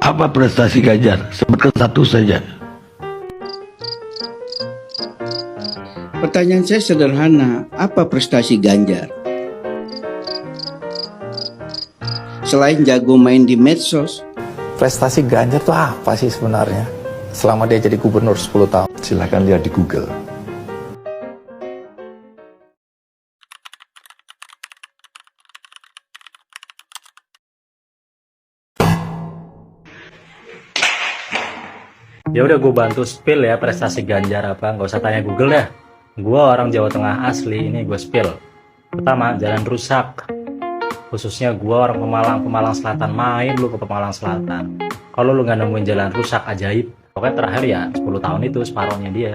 Apa prestasi Ganjar? Sebutkan satu saja. Pertanyaan saya sederhana, apa prestasi Ganjar? Selain jago main di medsos. Prestasi Ganjar tuh apa sih sebenarnya? Selama dia jadi gubernur 10 tahun. Silahkan lihat di Google. Ya udah gue bantu spill ya prestasi Ganjar apa, nggak usah tanya Google dah. Gue orang Jawa Tengah asli, ini gue spill. Pertama, jalan rusak. Khususnya gue orang Pemalang Selatan, main lu ke Pemalang Selatan. Kalau lu nggak nemuin jalan rusak ajaib, pokoknya terakhir ya 10 tahun itu separohnya dia.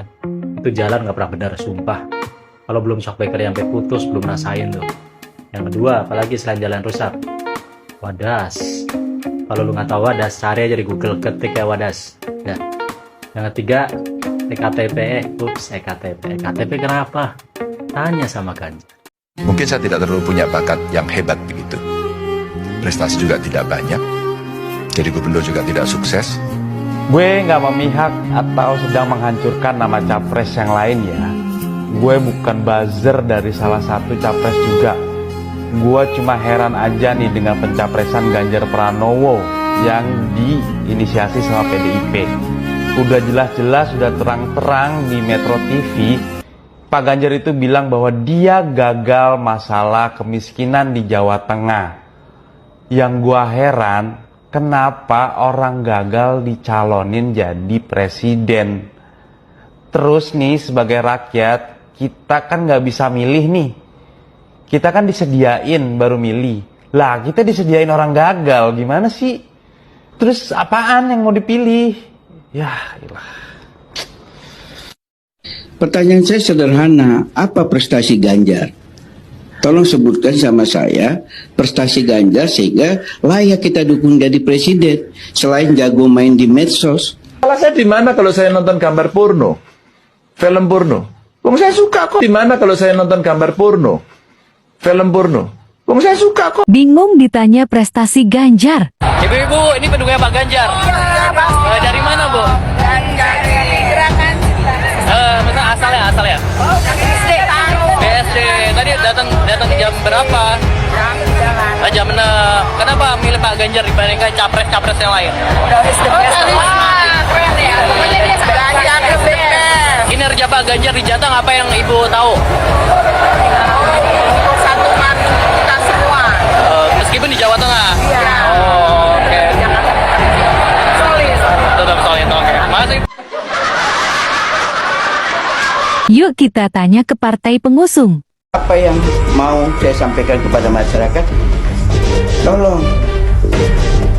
Itu jalan nggak pernah benar, sumpah. Kalau belum shockbreaker sampai putus, belum rasain tuh. Yang kedua, apalagi selain jalan rusak, Wadas. Kalau lu nggak tahu Wadas, cari aja di Google, ketik ya Wadas. Ya. Yang ketiga, EKTP. EKTP kenapa? Tanya sama Ganjar. Mungkin saya tidak terlalu punya bakat yang hebat begitu. Prestasi juga tidak banyak. Jadi gubernur juga tidak sukses. Gue nggak memihak atau sedang menghancurkan nama capres yang lain ya. Gue bukan buzzer dari salah satu capres juga. Gue cuma heran aja nih dengan pencapresan Ganjar Pranowo yang diinisiasi sama PDIP. Udah jelas-jelas, sudah terang-terang di Metro TV, Pak Ganjar itu bilang bahwa dia gagal masalah kemiskinan di Jawa Tengah. Yang gua heran, kenapa orang gagal dicalonin jadi presiden? Terus nih sebagai rakyat, kita kan nggak bisa milih nih. Kita kan disediain baru milih. Lah kita disediain orang gagal, gimana sih? Terus apaan yang mau dipilih? Ya, ilah. Pertanyaan saya sederhana, apa prestasi Ganjar? Tolong sebutkan sama saya prestasi Ganjar sehingga layak kita dukung jadi presiden. Selain jago main di medsos. Salah saya di mana kalau saya nonton gambar porno, film porno? Wong saya suka kok. Di mana kalau saya nonton gambar porno, film porno? Wong saya suka kok. Bingung ditanya prestasi Ganjar. Ibu-ibu, ini pendukungnya Pak Ganjar. Dari mana, Bu? Dari Gerakan Cinta. Asalnya. Oh, dari SD. BSD. Tadi datang jam berapa? Jam 6. Kenapa milih Pak Ganjar dibandingkan capres-capres yang lain? Udah SD. Keren ya. Pokoknya dia Ganjar the best. Kinerja Pak Ganjar di Jateng apa yang Ibu tahu? Persatuan kita semua. Meskipun di Jawa Tengah. Iya. Oh, oke. Solid. Tetap solid, oke. Masih. Yuk kita tanya ke partai pengusung. Apa yang mau saya sampaikan kepada masyarakat? Tolong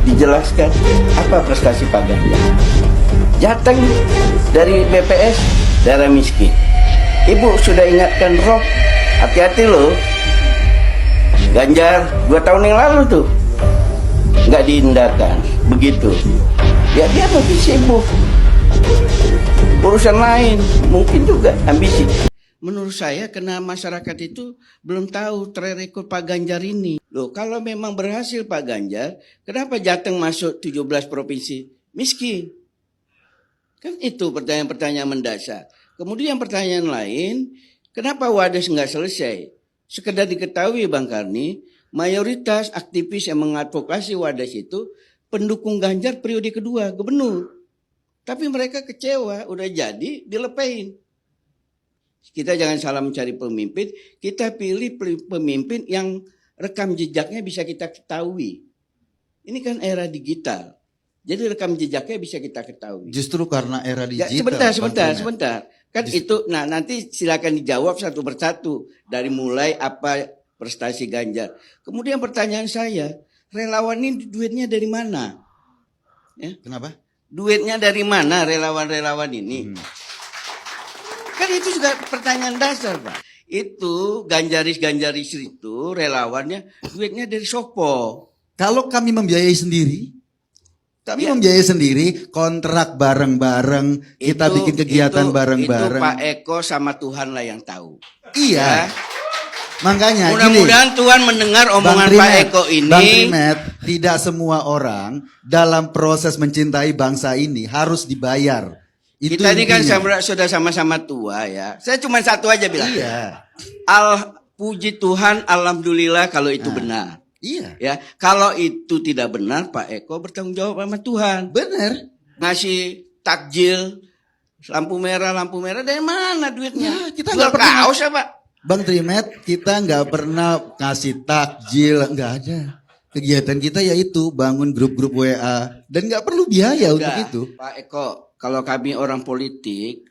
dijelaskan apa prestasi Pak Ganjar. Jateng dari BPS daerah miskin. Ibu sudah ingatkan Rob, hati-hati loh. Ganjar 2 tahun yang lalu tuh nggak dihindarkan begitu. Ya dia lebih sibuk urusan lain, mungkin juga ambisi. Menurut saya karena masyarakat itu belum tahu track record Pak Ganjar ini. Loh, kalau memang berhasil Pak Ganjar, kenapa Jateng masuk 17 provinsi miskin? Kan itu pertanyaan-pertanyaan mendasar. Kemudian pertanyaan lain, kenapa Wadas nggak selesai? Sekedar diketahui Bang Karni, mayoritas aktivis yang mengadvokasi Wadas itu pendukung Ganjar periode kedua, gubernur. Tapi mereka kecewa, udah jadi dilepain. Kita jangan salah mencari pemimpin, kita pilih pemimpin yang rekam jejaknya bisa kita ketahui. Ini kan era digital, jadi rekam jejaknya bisa kita ketahui. Justru karena era digital. Ya, sebentar. Kan itu, nah nanti silakan dijawab satu persatu dari mulai apa prestasi Ganjar. Kemudian pertanyaan saya, relawan ini duitnya dari mana? Ya? Kenapa? Duitnya dari mana relawan-relawan ini? Kan itu juga pertanyaan dasar, Pak. Itu ganjaris-ganjaris itu relawannya duitnya dari sopo. Kalau kami membiayai sendiri, membiayai sendiri, kontrak bareng-bareng, kita bikin kegiatan bareng-bareng. Itu Pak Eko sama Tuhan lah yang tahu. Iya. Ya? Makanya Mudah-mudahan Tuhan mendengar omongan Pak Eko ini. Bang Trimet, tidak semua orang dalam proses mencintai bangsa ini harus dibayar. Itu Kita ini kan intinya. sudah sama-sama tua ya. Saya cuma satu aja bilang. Iya. Puji Tuhan, alhamdulillah kalau itu benar. Iya. Ya, kalau itu tidak benar, Pak Eko bertanggung jawab sama Tuhan. Benar. Ngasih takjil, lampu merah dari mana duitnya? Ya, kita Jual nggak pernah. kaos ya, Pak? Bang Trimet, kita nggak pernah kasih takjil, nggak ada. Kegiatan kita yaitu bangun grup-grup WA dan nggak perlu biaya untuk Udah, itu. Pak Eko, kalau kami orang politik,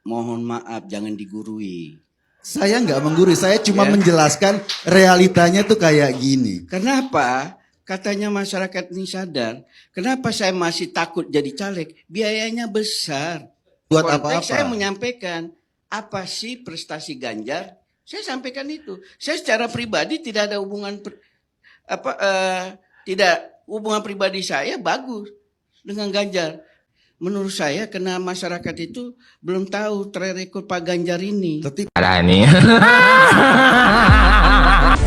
mohon maaf jangan digurui. Saya nggak menggurui, saya cuma Ya. menjelaskan realitanya tuh kayak gini. Kenapa? Katanya masyarakat ini sadar. Kenapa saya masih takut jadi caleg? Biayanya besar. Buat Konteks apa-apa. saya menyampaikan apa sih prestasi Ganjar? Saya sampaikan itu. Saya secara pribadi tidak ada hubungan hubungan pribadi saya bagus dengan Ganjar. Menurut saya karena masyarakat itu belum tahu track record Pak Ganjar ini. Ada ini.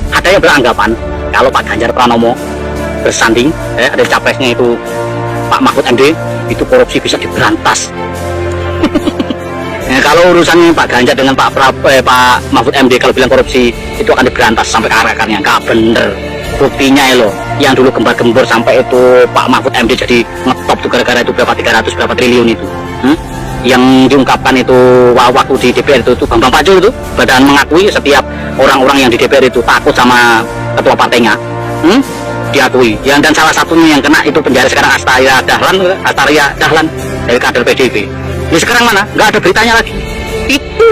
Ada yang beranggapan kalau Pak Ganjar Pranowo bersanding, ada capresnya itu Pak Mahfud MD, itu korupsi bisa diberantas. Kalau urusannya Pak Ganjar dengan Pak Mahfud MD kalau bilang korupsi itu akan diberantas sampai ke akar-akarnya, nggak bener. Buktinya loh, yang dulu gembar-gembor sampai itu Pak Mahfud MD jadi ngetop tuh gara-gara itu berapa 300 berapa triliun itu. Yang diungkapkan itu waktu di DPR itu Bambang Pacul itu badan mengakui setiap orang-orang yang di DPR itu takut sama ketua partainya. Diakui. Dan salah satunya yang kena itu penjara sekarang Astaria Dahlan dari kader PDIP. Ini sekarang mana? Nggak ada beritanya lagi. Itu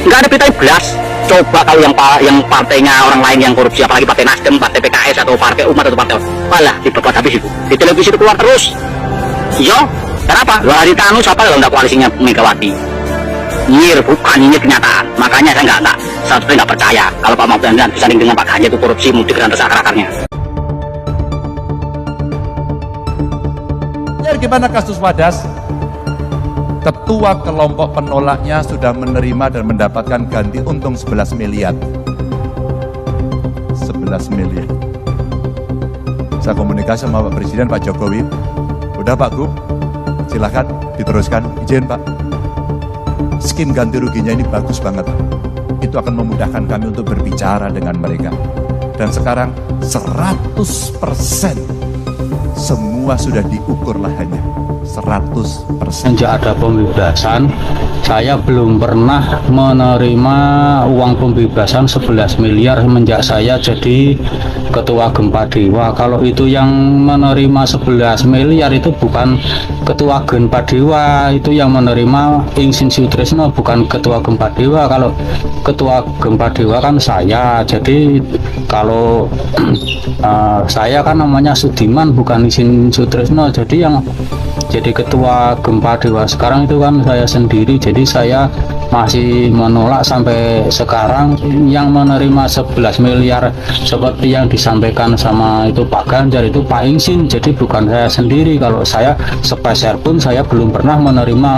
nggak ada beritanya belas. Coba kalau yang partainya orang lain yang korupsi, apalagi partai Nasdem, partai PKS atau partai Umat atau partai malah dibabat habis itu. Di televisi itu keluar terus. Iya, kenapa? Dua hari tanu siapa kalau nggak koalisinya Megawati? Nyir, bukan ini kenyataan. Makanya saya nggak percaya kalau Pak Mahfud MD disanding dengan Pak Ganjar itu korupsi mudik dan akar-akarnya. Gimana kasus Wadas? Ketua kelompok penolaknya sudah menerima dan mendapatkan ganti untung 11 miliar. 11 miliar. Saya komunikasi sama Pak Presiden, Pak Jokowi. Udah Pak Gub, silakan diteruskan. Izin Pak. Skim ganti ruginya ini bagus banget. Itu akan memudahkan kami untuk berbicara dengan mereka. Dan sekarang 100% semua sudah diukur lahannya. 100%. Sejak ada pembebasan, saya belum pernah menerima uang pembebasan 11 miliar semenjak saya jadi ketua Gempa Dewa. Kalau itu yang menerima 11 miliar itu bukan ketua Gempa Dewa, itu yang menerima Ingsin Sutrisno, bukan ketua Gempa Dewa. Kalau ketua Gempa Dewa kan saya, jadi kalau saya kan namanya Sudiman bukan Ingsin Sutrisno, jadi yang jadi ketua Gempa Dewa sekarang itu kan saya sendiri. Jadi saya masih menolak sampai sekarang. Yang menerima 11 miliar seperti yang disampaikan sama itu Pak Ganjar itu Pak Ingsin, jadi bukan saya sendiri. Kalau saya sepeser pun saya belum pernah menerima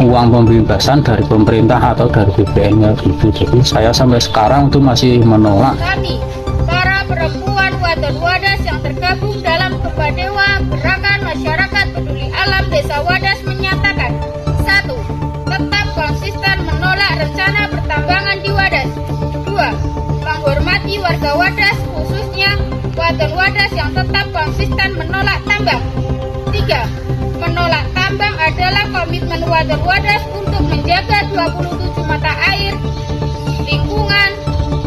uang pembebasan dari pemerintah atau dari BPN gitu. Jadi saya sampai sekarang itu masih menolak. Kami, para perempuan Waton Wadas yang tergabung dalam Gempa Dewa Gerakan Masyarakat Peduli Alam Desa Wadas menyatakan: 1. Tetap konsisten menolak rencana pertambangan di Wadas. 2. Menghormati warga Wadas, khususnya Waton Wadas yang tetap konsisten menolak tambang. 3. Menolak tambang adalah komitmen Waton Wadas untuk menjaga 27 mata air, lingkungan,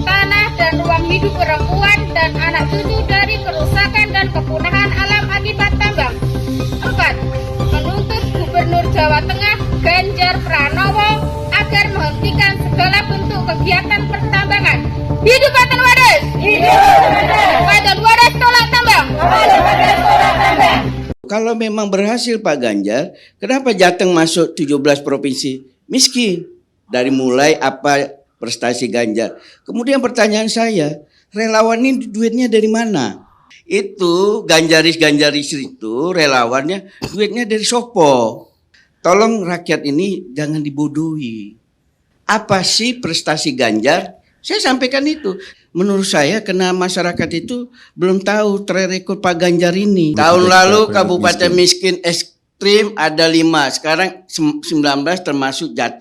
tanah, dan ruang hidup perempuan dan anak cucu dari kerusakan dan kepunahan alam akibat tambang. 4. Menuntut Gubernur Jawa Tengah Ganjar Pranowo agar menghentikan segala bentuk kegiatan pertambangan. Hidup Waton Wadas! Hidup Waton Wadas tolak tambang! Kalau memang berhasil Pak Ganjar, kenapa Jateng masuk 17 provinsi miskin? Dari mulai apa prestasi Ganjar. Kemudian pertanyaan saya, relawan ini duitnya dari mana? Itu ganjaris-ganjaris itu relawannya duitnya dari sopo. Tolong rakyat ini jangan dibodohi. Apa sih prestasi Ganjar Saya sampaikan itu. Menurut saya karena masyarakat itu belum tahu track record Pak Ganjar ini. Tahun lalu kabupaten miskin ekstrim ada 5, sekarang 19 termasuk Jateng.